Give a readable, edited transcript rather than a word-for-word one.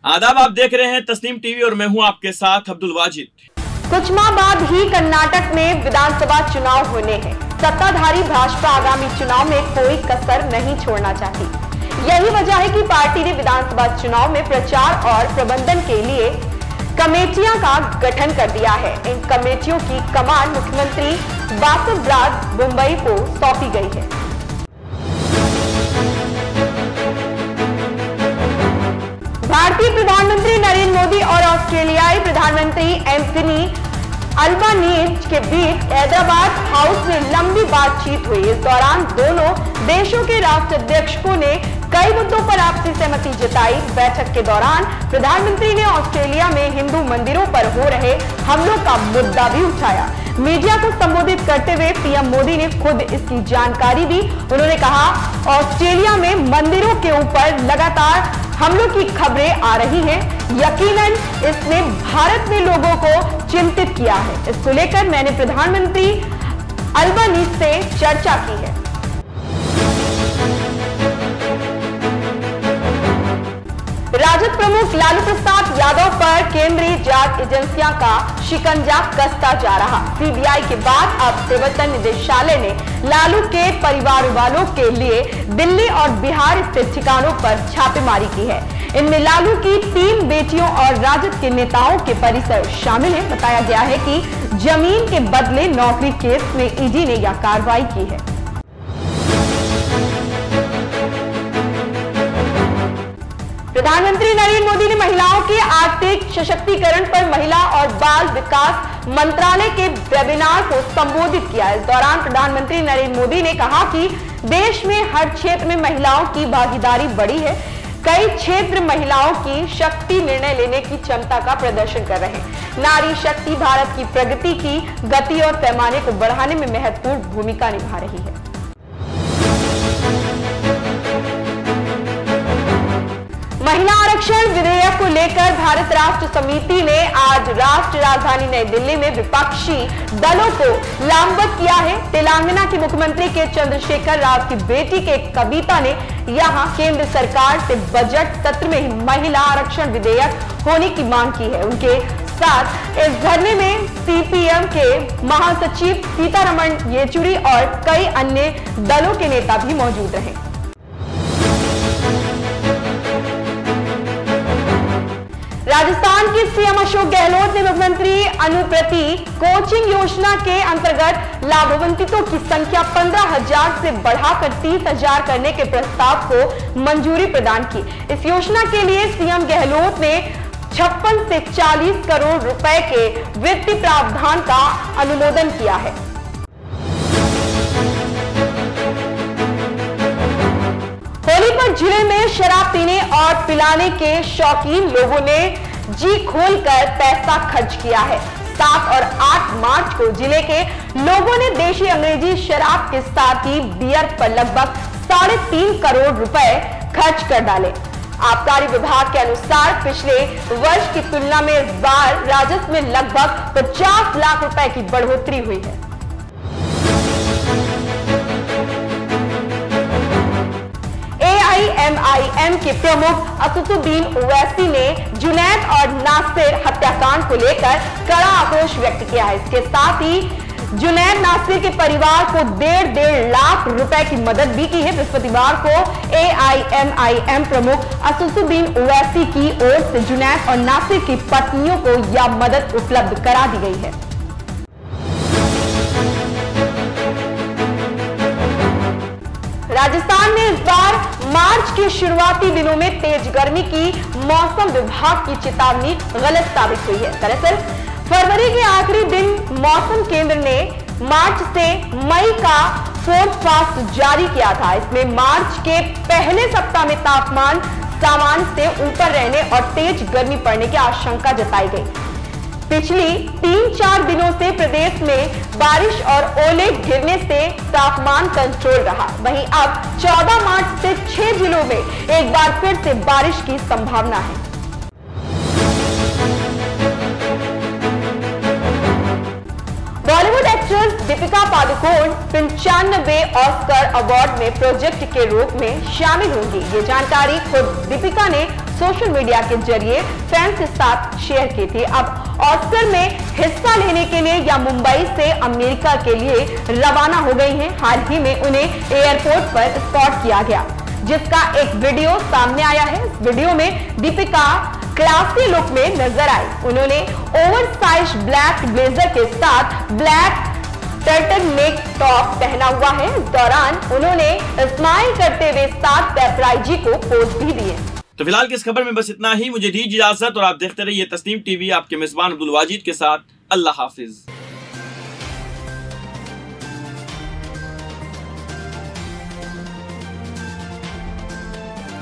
आदाब, आप देख रहे हैं तस्नीम टीवी और मैं हूं आपके साथ अब्दुल वाजिद। कुछ माह बाद ही कर्नाटक में विधानसभा चुनाव होने हैं। सत्ताधारी भाजपा आगामी चुनाव में कोई कसर नहीं छोड़ना चाहती। यही वजह है कि पार्टी ने विधानसभा चुनाव में प्रचार और प्रबंधन के लिए कमेटियां का गठन कर दिया है। इन कमेटियों की कमान मुख्यमंत्री वासुदेव मुंबई को सौंपी गई है। भारतीय प्रधानमंत्री नरेंद्र मोदी और ऑस्ट्रेलियाई प्रधानमंत्री एंथनी अल्बानीज के बीच हैदराबाद हाउस में लंबी बातचीत हुई। इस दौरान दोनों देशों के राष्ट्राध्यक्षों ने कई मुद्दों पर आपसी सहमति जताई। बैठक के दौरान प्रधानमंत्री ने ऑस्ट्रेलिया में हिंदू मंदिरों पर हो रहे हमलों का मुद्दा भी उठाया। मीडिया को संबोधित करते हुए पीएम मोदी ने खुद इसकी जानकारी दी। उन्होंने कहा, ऑस्ट्रेलिया में मंदिरों के ऊपर लगातार हमलों की खबरें आ रही हैं। यकीनन इसने भारत में लोगों को चिंतित किया है। इसको लेकर मैंने प्रधानमंत्री अल्बानीज से चर्चा की है। राजद प्रमुख लालू प्रसाद यादव पर केंद्रीय जांच एजेंसियों का शिकंजा कसता जा रहा। सीबीआई के बाद अब प्रवर्तन निदेशालय ने लालू के परिवार वालों के लिए दिल्ली और बिहार स्थित ठिकानों पर छापेमारी की है। इनमें लालू की 3 बेटियों और राजद के नेताओं के परिसर शामिल है। बताया गया है कि जमीन के बदले नौकरी केस में ईडी ने यह कार्रवाई की है। प्रधानमंत्री नरेंद्र मोदी ने महिलाओं के आर्थिक सशक्तिकरण पर महिला और बाल विकास मंत्रालय के वेबिनार को संबोधित किया। इस दौरान प्रधानमंत्री नरेंद्र मोदी ने कहा कि देश में हर क्षेत्र में महिलाओं की भागीदारी बढ़ी है। कई क्षेत्र महिलाओं की शक्ति निर्णय लेने की क्षमता का प्रदर्शन कर रहे हैं। नारी शक्ति भारत की प्रगति की गति और पैमाने को बढ़ाने में महत्वपूर्ण भूमिका निभा रही है। महिला आरक्षण विधेयक को लेकर भारत राष्ट्र समिति ने आज राष्ट्र राजधानी नई दिल्ली में विपक्षी दलों को लामबंद किया है। तेलंगाना के मुख्यमंत्री के चंद्रशेखर राव की बेटी के कविता ने यहां केंद्र सरकार से बजट सत्र में महिला आरक्षण विधेयक होने की मांग की है। उनके साथ इस धरने में सीपीएम के महासचिव सीतारमण येचुरी और कई अन्य दलों के नेता भी मौजूद रहे। राजस्थान के सीएम अशोक गहलोत ने मुख्यमंत्री अनुप्रति कोचिंग योजना के अंतर्गत लाभान्वितों की संख्या 15,000 से बढ़ाकर 30,000 करने के प्रस्ताव को मंजूरी प्रदान की। इस योजना के लिए सीएम गहलोत ने 56 से 40 करोड़ रुपए के वित्तीय प्रावधान का अनुमोदन किया है। होली पर जिले में शराब पीने और पिलाने के शौकीन लोगों ने जी खोलकर पैसा खर्च किया है। 7 और 8 मार्च को जिले के लोगों ने देशी अंग्रेजी शराब के साथ ही बियर पर लगभग 3.5 करोड़ रुपए खर्च कर डाले। आबकारी विभाग के अनुसार पिछले वर्ष की तुलना में इस बार राजस्व में लगभग 50 लाख रुपए की बढ़ोतरी हुई है। AIMIM के प्रमुख असदुद्दीन ओवैसी ने जुनैद और नासिर हत्याकांड को लेकर कड़ा आक्रोश व्यक्त किया है। इसके साथ ही जुनैद नासिर के परिवार को 1.5 लाख रुपए की मदद भी की है। बृहस्पतिवार को AIMIM प्रमुख असदुद्दीन ओवैसी की ओर से जुनैद और नासिर की पत्नियों को यह मदद उपलब्ध करा दी गई है। राजस्थान में इस बार मार्च के शुरुआती दिनों में तेज गर्मी की मौसम विभाग की चेतावनी गलत साबित हुई है। दरअसल फरवरी के आखिरी दिन मौसम केंद्र ने मार्च से मई का फोरकास्ट जारी किया था। इसमें मार्च के पहले सप्ताह में तापमान सामान्य से ऊपर रहने और तेज गर्मी पड़ने की आशंका जताई गई। पिछली 3-4 दिनों से प्रदेश में बारिश और ओले गिरने से तापमान कंट्रोल रहा। वहीं अब 14 मार्च से 6 जिलों में एक बार फिर से बारिश की संभावना है। बॉलीवुड एक्ट्रेस दीपिका पादुकोण 95वें ऑस्कर अवार्ड में प्रोजेक्ट के रूप में शामिल होंगी। ये जानकारी खुद दीपिका ने सोशल मीडिया के जरिए फैंस के साथ शेयर की थी। अब ऑस्कर में हिस्सा लेने के लिए या मुंबई से अमेरिका के लिए रवाना हो गई हैं। हाल ही में उन्हें एयरपोर्ट पर स्पॉट किया गया, जिसका एक वीडियो सामने आया है। इस वीडियो में दीपिका क्लासी लुक में नजर आई। उन्होंने ओवरसाइज ब्लैक ब्लेजर के साथ ब्लैक टर्टल नेक टॉप पहना हुआ है। इस दौरान उन्होंने स्माइल करते हुए साथ पेपराइजी को पोज भी दिए। तो फिलहाल की इस खबर में बस इतना ही। मुझे दीजिए इजाजत और आप देखते रहिए तस्नीम टीवी। आपके मेजबान अब्दुल वाजिद के साथ। अल्लाह हाफिज।